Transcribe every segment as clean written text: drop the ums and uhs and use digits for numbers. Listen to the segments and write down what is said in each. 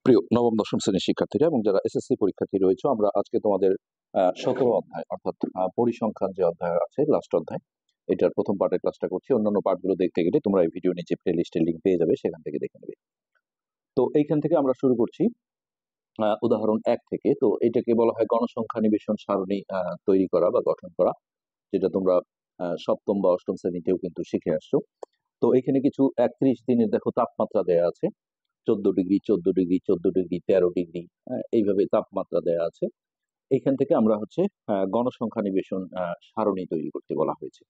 প্রিয় নবম দশম শ্রেণীর শিক্ষার্থীরা এবং যারা এসএসসি পরীক্ষার্থী রয়েছে, আমরা আজকে তোমাদের 17 অধ্যায় অর্থাৎ পরিসংখ্যান যে অধ্যায় আছে, লাস্ট অধ্যায়, এটার প্রথম পার্টের ক্লাসটা করছি। অন্যান্য পার্টগুলো দেখতে গেলে তোমরা এই ভিডিও নিচে প্লে লিস্টের লিঙ্ক পেয়ে যাবে, সেখান থেকে দেখে নেবে। তো এইখান থেকে আমরা শুরু করছি উদাহরণ 1 থেকে। তো এটাকে বলা হয় গণসংখ্যা নিবেশন সারণী তৈরি করা বা গঠন করা, যেটা তোমরা সপ্তম বা অষ্টম শ্রেণীতেও কিন্তু শিখে আসছো। তো এখানে কিছু 31 দিনের দেখো তাপমাত্রা দেয়া আছে, 14 ডিগ্রি, 14 ডিগ্রি, 14 ডিগ্রি, 13 ডিগ্রি, এইভাবে তাপমাত্রা দেয়া আছে। এখান থেকে আমরা হচ্ছে গণসংখ্যা নিবেশন সারণী তৈরি করতে বলা হয়েছে।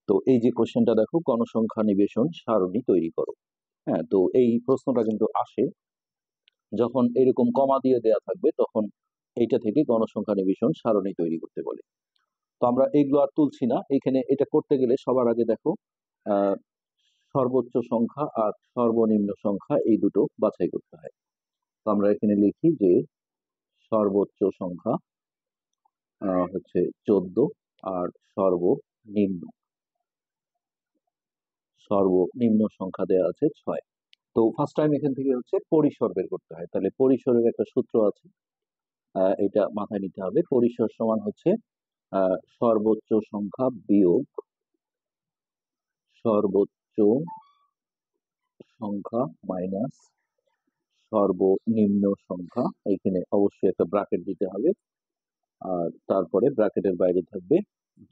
তো এই যে কোশ্চেনটা দেখো, গণসংখ্যা নিবেশন সারণী তৈরি করো। হ্যাঁ, তো এই প্রশ্নটা কিন্তু আসে যখন এরকম কমা দিয়ে দেয়া থাকবে, তখন এইটা থেকে গণসংখ্যা নিবেশন সারণী তৈরি করতে বলে। তো আমরা এইগুলো আর তুলছি না। এখানে এটা করতে গেলে সবার আগে দেখো সর্বোচ্চ সংখ্যা আর সর্বনিম্ন সংখ্যা এই দুটো বাছাই করতে হয়। তো আমরা এখানে লিখি যে সর্বোচ্চ সংখ্যা হচ্ছে 14 আর সর্বনিম্ন সংখ্যা দেওয়া আছে 6। তো ফার্স্ট টাইম এখান থেকে হচ্ছে পরিসর বের করতে হয়। তাহলে পরিসরের একটা সূত্র আছে, এটা মাথায় নিতে হবে। পরিসর সমান হচ্ছে সর্বোচ্চ সংখ্যা বিয়োগ সর্বোচ্চ সংখ্যা মাইনাস সর্বনিম্ন সংখ্যা। এখানে অবশ্যই একটা ব্র্যাকেট দিতে হবে, আর তারপরে ব্র্যাকেটের বাইরে থাকবে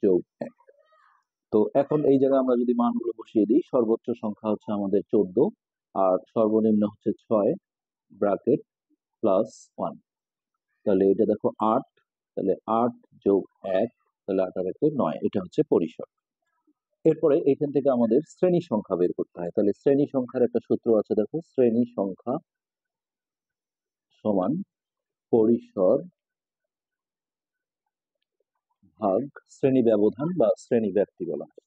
যোগ 1। তো এখন এই জায়গায় আমরা যদি মানগুলো বসিয়ে দিই, সর্বোচ্চ সংখ্যা হচ্ছে আমাদের 14 আর সর্বনিম্ন হচ্ছে 6, ব্র্যাকেট প্লাস 1। তাহলে এটা দেখো 8, তাহলে 8 যোগ 1, তাহলে 8 আর 1 9, এটা হচ্ছে পরিসর। এরপরে এখান থেকে আমাদের শ্রেণী সংখ্যা বের করতে হয়। তাহলে শ্রেণী সংখ্যার একটা সূত্র আছে, দেখো শ্রেণী সংখ্যা সমান পরিসর ভাগ শ্রেণী ব্যবধান বা শ্রেণী ব্যাপ্তি বলা হয়,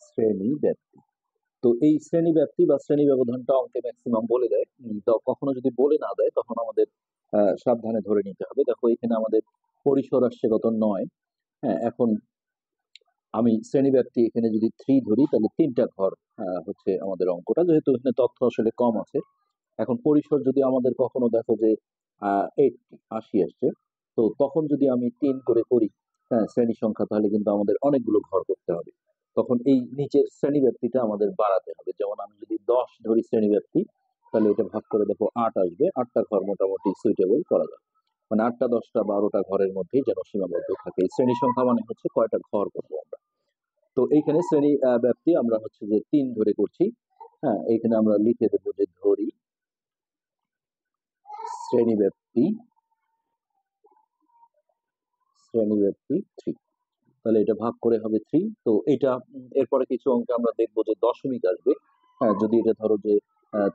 শ্রেণী ব্যাপ্তি। তো এই শ্রেণী ব্যাপ্তি বা শ্রেণী ব্যবধানটা অঙ্কে ম্যাক্সিমাম বলে দেয়, তো কখনো যদি বলে না দেয় তখন আমাদের সাবধানে ধরে নিতে হবে। দেখো এখানে আমাদের পরিসর আসছে কত 9। হ্যাঁ, এখন আমি শ্রেণী ব্যাপ্তি এখানে যদি 3 ধরি, তাহলে 3টা ঘর হচ্ছে আমাদের অঙ্কটা, যেহেতু এখানে তথ্য আসলে কম আছে। এখন পরিসর যদি আমাদের কখনো দেখো যে 80 আসছে, তো তখন যদি আমি 3 করে করি শ্রেণী সংখ্যা, তাহলে কিন্তু আমাদের অনেকগুলো ঘর করতে হবে। তখন এই নিচের শ্রেণী ব্যাপ্তিটা আমাদের বাড়াতে হবে। যেমন আমি যদি 10 ধরি শ্রেণী ব্যাপ্তি, তাহলে এটা ভাগ করে দেখো 8 আসবে। 8টা ঘর মোটামুটি সুইটেবল করা যায়, মানে 8টা 10টা 12টা ঘরের মধ্যেই যেন সীমাবদ্ধ থাকে। এই শ্রেণী সংখ্যা মানে হচ্ছে কয়টা ঘর করবো আমরা। তো এইখানে শ্রেণী ব্যাপ্তি আমরা হচ্ছে যে 3 ধরে করছি। হ্যাঁ, এইখানে আমরা লিখে দেবো যে ধরি শ্রেণী ব্যাপ্তি 3। তাহলে এটা ভাগ করে হবে 3। তো এটা এরপরে কিছু অঙ্কে আমরা দেখবো যে দশমিক আসবে। হ্যাঁ, যদি এটা ধরো যে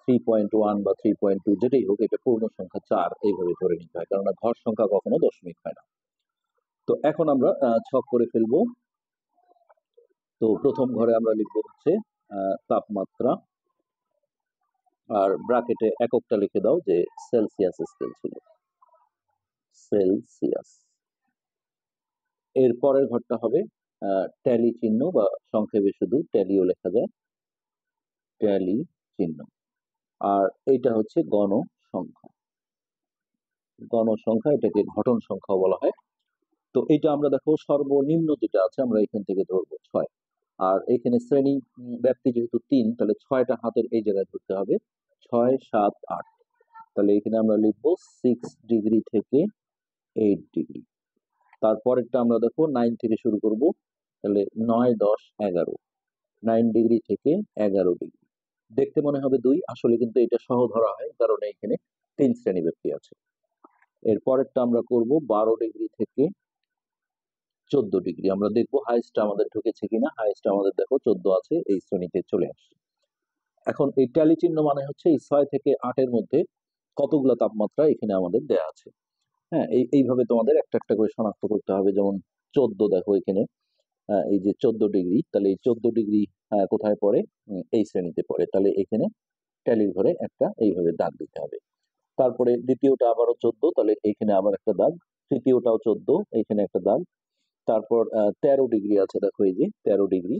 3.1 বা 3.2 যেটাই হোক, এটা পূর্ণ সংখ্যা 4 এইভাবে ধরে নিতে হয়, কারণ ঘর সংখ্যা কখনো দশমিক হয় না। তো এখন আমরা ছক করে ফেলবো। তো প্রথম ঘরে আমরা লিখবো হচ্ছে তাপমাত্রা, আর ব্র্যাকেটে এককটা লিখে দাও যে সেলসিয়াস স্কেল ছিল, সেলসিয়াস। এর পরের ঘরটা হবে ট্যালি চিহ্ন, বা সংক্ষেপে শুধু ট্যালিও লেখা যায়, ট্যালি চিহ্ন। আর এইটা হচ্ছে গণসংখ্যা, গণসংখ্যা এটাকে ঘটন সংখ্যা বলা হয়। তো এটা আমরা দেখো সর্বনিম্ন যেটা আছে আমরা এখান থেকে ধরবো 6। আর এখানে শ্রেণী ব্যাপ্তি যেহেতু 3, তাহলে 6টা হাতের এই জায়গায় ধরতে হবে, 6, 7, 8। তাহলে এখানে আমরা লিখবো 6 ডিগ্রি থেকে 8 ডিগ্রি। তারপরেরটা আমরা দেখো 9 থেকে শুরু করব, তাহলে 9, 10, 11, 9 ডিগ্রি থেকে 11 ডিগ্রি। দেখতে মনে হবে 2, আসলে কিন্তু এটা সহ ধরা হয়, কারণ এখানে 3 শ্রেণী ব্যাপ্তি আছে। এর পরেরটা আমরা করব 12 ডিগ্রি থেকে 14 ডিগ্রি। আমরা দেখবো হাইস্টটা আমাদের ঢুকেছে কিনা। হাইস্ট আমাদের দেখো 14 আছে, এই শ্রেণীতে চলে আসছে। এখন এই ট্যালি চিহ্ন মানে হচ্ছে এই 6 থেকে 8 এর মধ্যে কতগুলো তাপমাত্রা এখানে আমাদের দেয়া আছে। হ্যাঁ, এইভাবে তোমাদের একটা একটা করে শনাক্ত করতে হবে। যেমন 14 দেখো এখানে, এই যে 14 ডিগ্রি, তাহলে এই 14 ডিগ্রি কোথায় পড়ে, এই শ্রেণীতে পড়ে। তাহলে এখানে ট্যালির ঘরে একটা এইভাবে দাগ দিতে হবে। তারপরে দ্বিতীয়টা আবারও 14, তাহলে এইখানে আবার একটা দাগ। তৃতীয়টাও 14, এইখানে একটা দাগ। তারপর 13 ডিগ্রি আছে, দেখো এই যে 13 ডিগ্রি,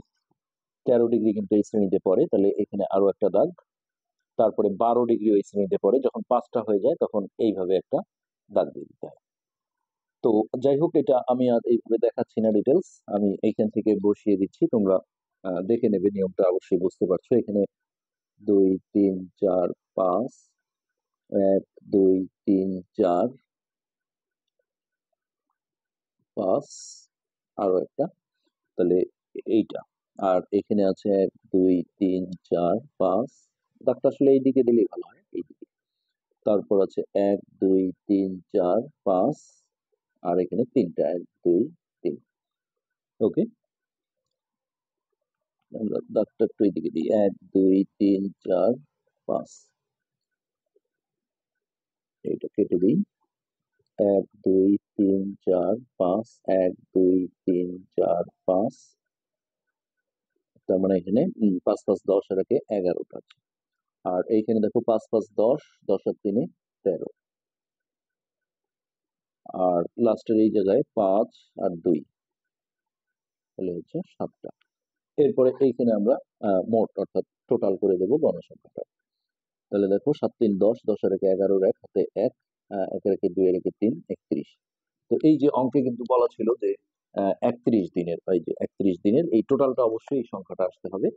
13 ডিগ্রি কিন্তু এই শ্রেণীতে পড়ে, তাহলে এখানে আরো একটা দাগ। তারপরে 12 ডিগ্রি ওই শ্রেণীতে পড়ে, যখন 5টা হয়ে যায় তখন এইভাবে একটা দাগ দিয়ে দিতে হয়। তো যাই হোক, এটা আমি আর এইভাবে দেখাচ্ছি না ডিটেলস, আমি এইখান থেকে বসিয়ে দিচ্ছি, তোমরা দেখে নেবে, নিয়মটা অবশ্যই বুঝতে পারছো। এখানে 2 3 4 5, 1 2 3 4 5, আরো একটা, তাহলে এইটা। আর এখানে আছে 1 2 3 4 5, দাগটা আসলে এইদিকে দিলেই ভালো হয়, এইদিকে। তারপর আছে 1 2 3 4 5, আর এখানে 3টা 1 2 3। ওকে, আমরা দাগটা একটু এইদিকে দিই, 1 2 3 4 5, এইটা কেটে দিই। 1 2 3 4 5, 1 2 3 4 5, তার মানে এখানে 5 5 10 আর একে 11টা আছে। আর এইখানে দেখো 5 5 10, 10 আর 3 13, আর লাস্টের এই জায়গায় 5 আর 2, তাহলে হচ্ছে 7টা। এরপরে এইখানে আমরা মোট অর্থাৎ টোটাল করে দেবো গণসংখ্যাটা। তাহলে দেখো 7 3 10, 10 আর একে 11, এক হাতে 1, 1 এর একে 2 এর একে 3, 31। তো এই যে অঙ্কে কিন্তু বলা ছিল যে 31 দিনের, এই যে 31 দিনের এই টোটালটা অবশ্যই এই সংখ্যাটা আসতে হবে।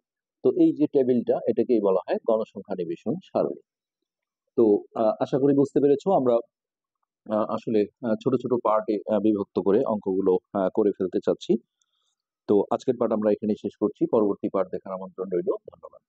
তো এই যে টেবিলটা, এটাকেই বলা হয় গণসংখ্যা নিবেশন সারণী। তো আশা করি বুঝতে পেরেছো। আমরা আসলে ছোট ছোট পার্টে বিভক্ত করে অঙ্কগুলো করে ফেলতে চাচ্ছি। তো আজকের পার্ট আমরা এখানে শেষ করছি, পরবর্তী পার্ট দেখার আমন্ত্রণ রইল। ধন্যবাদ।